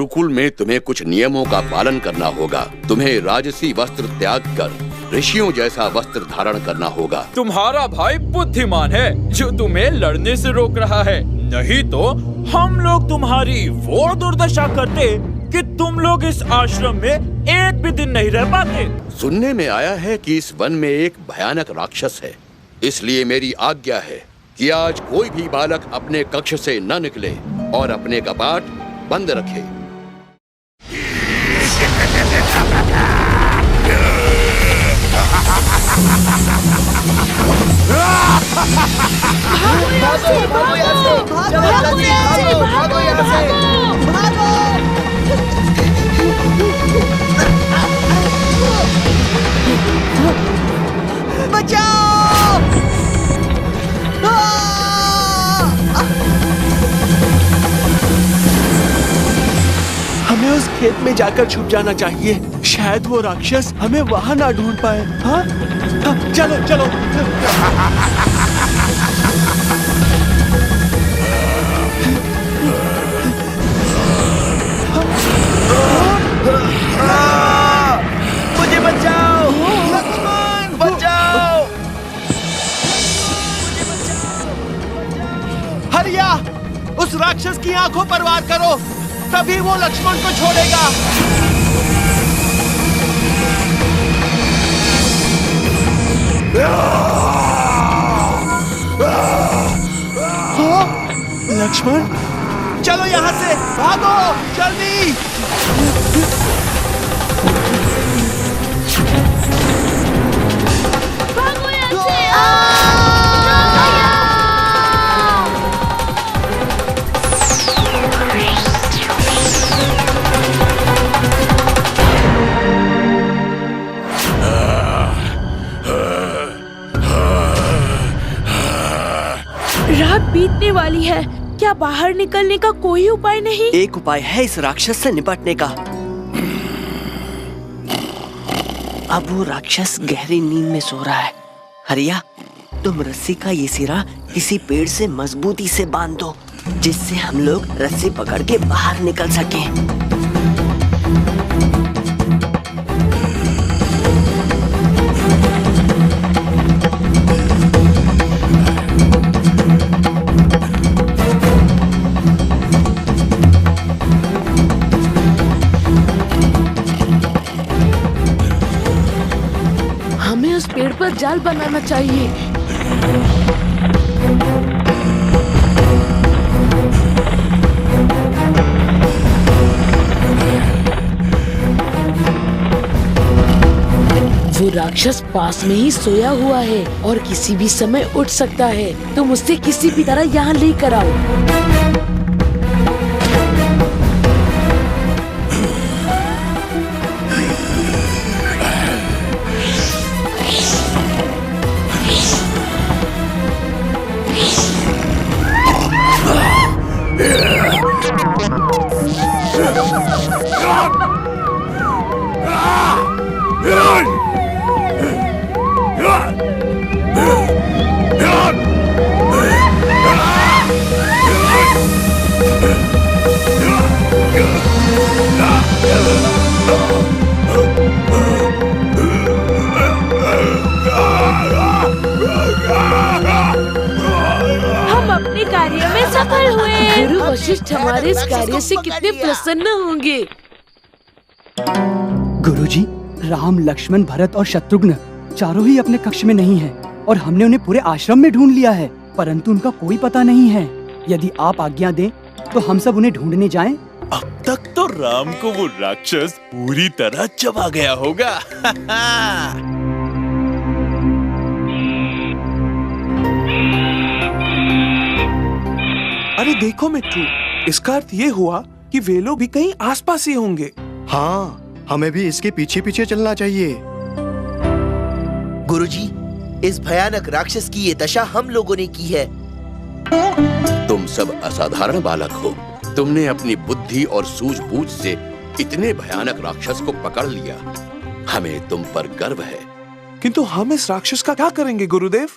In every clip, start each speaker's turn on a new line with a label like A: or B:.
A: गुरुकुल में तुम्हें कुछ नियमों का पालन करना होगा। तुम्हें राजसी वस्त्र त्याग कर ऋषियों जैसा वस्त्र धारण करना होगा।
B: तुम्हारा भाई बुद्धिमान है जो तुम्हें लड़ने से रोक रहा है, नहीं तो हम लोग तुम्हारी वो दुर्दशा करते कि तुम लोग इस आश्रम में एक भी दिन नहीं रह पाते।
A: सुनने में आया है कि इस वन में एक भयानक राक्षस है, इसलिए मेरी आज्ञा है कि आज कोई भी बालक अपने कक्ष से न निकले और अपने कपाट बंद रखे।
C: हमें उस खेत में जाकर छुप जाना चाहिए। शायद वो राक्षस हमें वहाँ ना ढूंढ पाए। हाँ? हाँ, चलो चलो। मुझे बचाओ, लक्ष्मण बचाओ। हरिया, उस राक्षस की आंखों पर वार करो, तभी वो लक्ष्मण को छोड़ेगा। लक्ष्मण, चलो यहाँ से भागो, जल्दी।
D: भागो यहाँ से।
E: रात बीतने वाली है, क्या बाहर निकलने का कोई उपाय नहीं?
C: एक उपाय है इस राक्षस से निपटने का। अब वो राक्षस गहरी नींद में सो रहा है। हरिया, तुम रस्सी का ये सिरा किसी पेड़ से मजबूती से बांध दो, जिससे हम लोग रस्सी पकड़ के बाहर निकल सकें।
E: हमें उस पेड़ पर जाल बनाना चाहिए। वो राक्षस पास में ही सोया हुआ है और किसी भी समय उठ सकता है। तुम उससे किसी भी तरह यहाँ लेकर आओ। हम अपने कार्य में सफल हुए। गुरु वशिष्ठ हमारे इस कार्य से कितने प्रसन्न होंगे।
F: गुरुजी, राम, लक्ष्मण, भरत और शत्रुघ्न चारों ही अपने कक्ष में नहीं हैं और हमने उन्हें पूरे आश्रम में ढूंढ लिया है, परंतु उनका कोई पता नहीं है। यदि आप आज्ञा दें तो हम सब उन्हें ढूंढने जाएं।
G: अब तक तो राम को वो राक्षस पूरी तरह चबा गया होगा।
H: अरे देखो मिट्टू, इसका अर्थ ये हुआ कि वे लोग भी कहीं आसपास ही होंगे।
I: हाँ, हमें भी इसके पीछे पीछे चलना चाहिए।
J: गुरुजी, इस भयानक राक्षस की ये दशा हम लोगों ने की है।
A: तुम सब असाधारण बालक हो। तुमने अपनी बुद्धि और सूझबूझ से इतने भयानक राक्षस को पकड़ लिया। हमें तुम पर गर्व है।
H: किंतु हम इस राक्षस का क्या करेंगे गुरुदेव?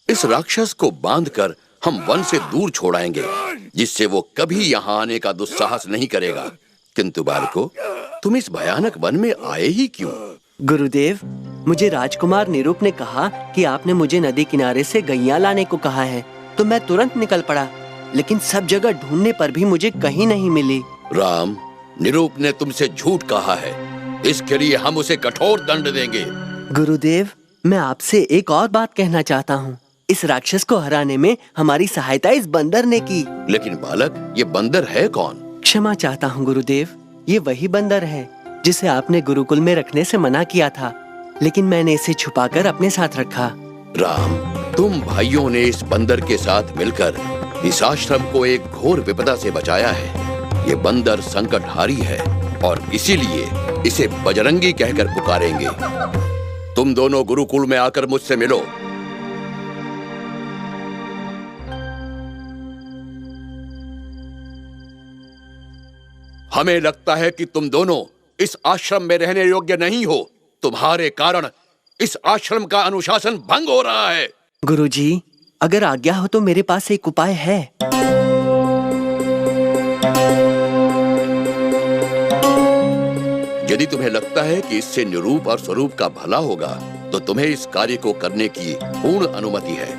A: इस राक्षस को बांधकर हम वन से दूर छोड़ाएंगे, जिससे वो कभी यहाँ आने का दुस्साहस नहीं करेगा। किंतु बालको, तुम इस भयानक वन में आए ही क्यों?
C: गुरुदेव, मुझे राजकुमार निरूप ने कहा कि आपने मुझे नदी किनारे से गैया लाने को कहा है, तो मैं तुरंत निकल पड़ा। लेकिन सब जगह ढूंढने पर भी मुझे कहीं नहीं मिली।
A: राम, निरूप ने तुमसे झूठ कहा है, इसके लिए हम उसे कठोर दंड देंगे।
C: गुरुदेव, मैं आपसे एक और बात कहना चाहता हूँ। इस राक्षस को हराने में हमारी सहायता इस बंदर ने की।
A: लेकिन बालक, ये बंदर है कौन?
C: क्षमा चाहता हूँ गुरुदेव, ये वही बंदर है जिसे आपने गुरुकुल में रखने से मना किया था, लेकिन मैंने इसे छुपाकर अपने साथ रखा।
A: राम, तुम भाइयों ने इस बंदर के साथ मिलकर इस आश्रम को एक घोर विपदा से बचाया है। ये बंदर संकटहारी है और इसीलिए इसे बजरंगी कहकर पुकारेंगे। तुम दोनों गुरुकुल में आकर मुझसे मिलो। हमें लगता है कि तुम दोनों इस आश्रम में रहने योग्य नहीं हो। तुम्हारे कारण इस आश्रम का अनुशासन भंग हो रहा है।
C: गुरुजी, अगर आज्ञा हो तो मेरे पास एक उपाय है।
A: यदि तुम्हें लगता है कि इससे निरूप और स्वरूप का भला होगा, तो तुम्हें इस कार्य को करने की पूर्ण अनुमति है।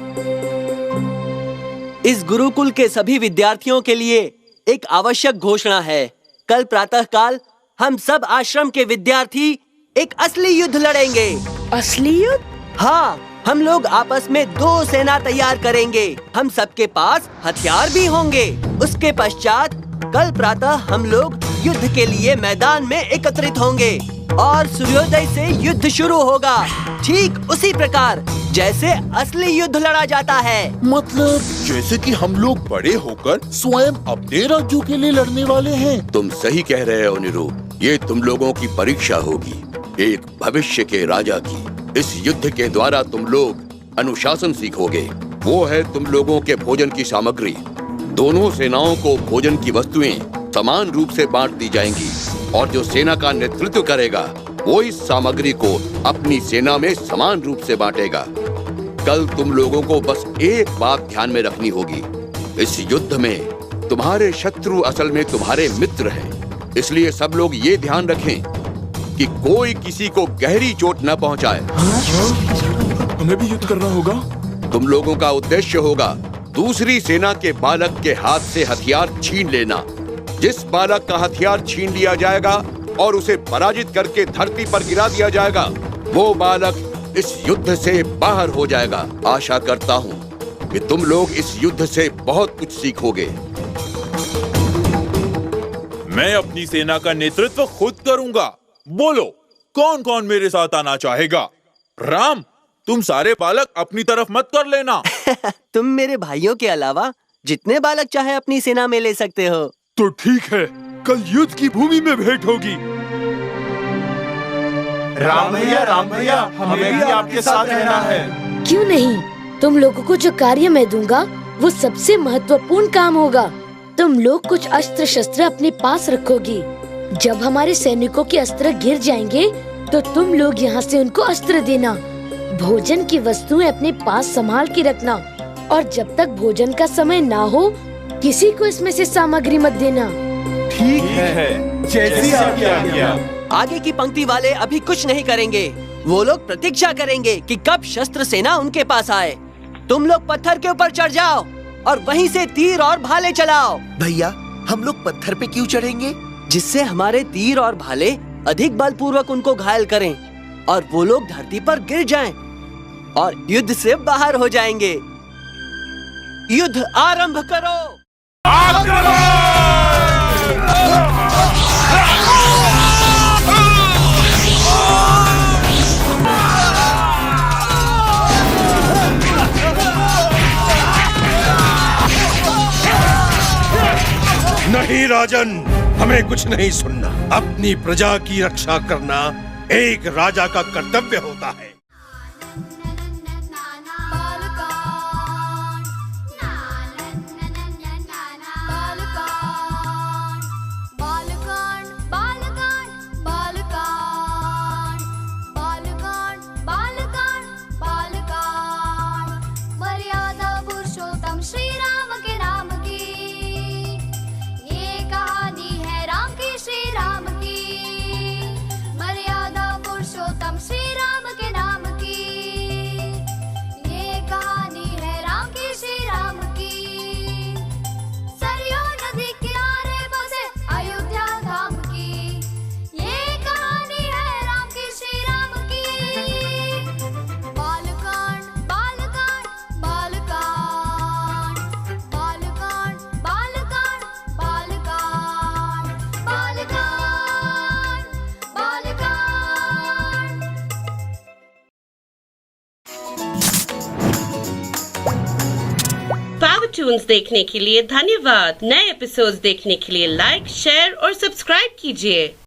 C: इस गुरुकुल के सभी विद्यार्थियों के लिए एक आवश्यक घोषणा है। कल प्रातःकाल हम सब आश्रम के विद्यार्थी एक असली युद्ध लड़ेंगे।
E: असली युद्ध?
C: हाँ, हम लोग आपस में 2 सेना तैयार करेंगे। हम सबके पास हथियार भी होंगे। उसके पश्चात कल प्रातः हम लोग युद्ध के लिए मैदान में एकत्रित होंगे और सूर्योदय से युद्ध शुरू होगा, ठीक उसी प्रकार जैसे असली युद्ध लड़ा जाता है।
G: मतलब जैसे कि हम लोग बड़े होकर स्वयं अपने राज्यों के लिए लड़ने वाले हैं।
A: तुम सही कह रहे हो निरूप। ये तुम लोगों की परीक्षा होगी, एक भविष्य के राजा की। इस युद्ध के द्वारा तुम लोग अनुशासन सीखोगे। वो है तुम लोगों के भोजन की सामग्री। दोनों सेनाओं को भोजन की वस्तुएं समान रूप से बांट दी जाएंगी और जो सेना का नेतृत्व करेगा वो इस सामग्री को अपनी सेना में समान रूप से बांटेगा। कल तुम लोगों को बस एक बात ध्यान में रखनी होगी। इस युद्ध में तुम्हारे शत्रु असल में तुम्हारे मित्र हैं। इसलिए सब लोग ये ध्यान रखें कि कोई किसी को गहरी चोट न पहुंचाए।
G: हमें भी युद्ध करना होगा।
A: तुम लोगों का उद्देश्य होगा दूसरी सेना के बालक के हाथ से हथियार छीन लेना। जिस बालक का हथियार छीन लिया जाएगा और उसे पराजित करके धरती पर गिरा दिया जाएगा, वो बालक इस युद्ध से बाहर हो जाएगा। आशा करता हूँ कि तुम लोग इस युद्ध से बहुत कुछ सीखोगे।
B: मैं अपनी सेना का नेतृत्व खुद करूंगा। बोलो, कौन कौन मेरे साथ आना चाहेगा? राम, तुम सारे बालक अपनी तरफ मत कर लेना।
C: तुम मेरे भाइयों के अलावा जितने बालक चाहे अपनी सेना में ले सकते हो।
G: तो ठीक है, कल युद्ध की भूमि में भेंट होगी।
H: राम भैया, हमें भी आपके साथ रहना है।
E: क्यों नहीं? तुम लोगों को जो कार्य मैं दूंगा वो सबसे महत्वपूर्ण काम होगा। तुम लोग कुछ अस्त्र शस्त्र अपने पास रखोगी। जब हमारे सैनिकों के अस्त्र गिर जाएंगे तो तुम लोग यहाँ से उनको अस्त्र देना। भोजन की वस्तुएं अपने पास संभाल के रखना और जब तक भोजन का समय ना हो किसी को इसमें से सामग्री मत देना।
H: ठीक है, जैसी आपकी आज्ञा।
C: आगे की पंक्ति वाले अभी कुछ नहीं करेंगे। वो लोग प्रतीक्षा करेंगे कि कब शस्त्र सेना उनके पास आए। तुम लोग पत्थर के ऊपर चढ़ जाओ और वहीं से तीर और भाले चलाओ।
J: भैया, हम लोग पत्थर पे क्यों चढ़ेंगे?
C: जिससे हमारे तीर और भाले अधिक बलपूर्वक उनको घायल करें और वो लोग धरती पर गिर जाएं और युद्ध से बाहर हो जाएंगे। युद्ध आरंभ करो।
D: नहीं राजन, हमें कुछ नहीं सुनना। अपनी प्रजा की रक्षा करना एक राजा का कर्तव्य होता है।
K: मर्यादा पुरुषोत्तम श्री कार्टून्स देखने के लिए धन्यवाद। नए एपिसोड्स देखने के लिए लाइक, शेयर और सब्सक्राइब कीजिए।